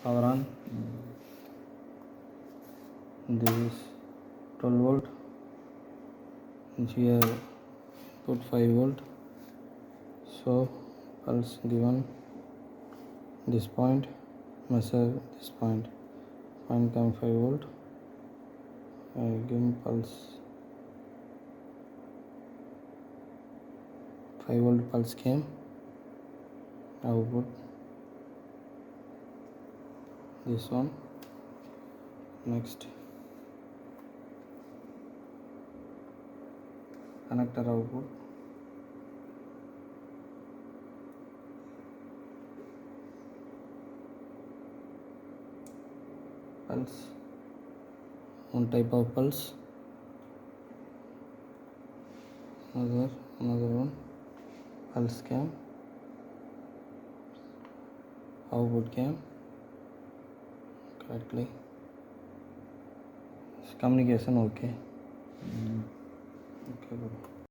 power on. This is 12 volt, and here put 5 volt. So pulse given this point, measure this point come 5 volt. I give pulse 5 volt pulse came. Output this one. Next connector output. Pulse, one type of pulse. Another one. Pulse cam. Output cam. Correctly. Communication okay. Okay.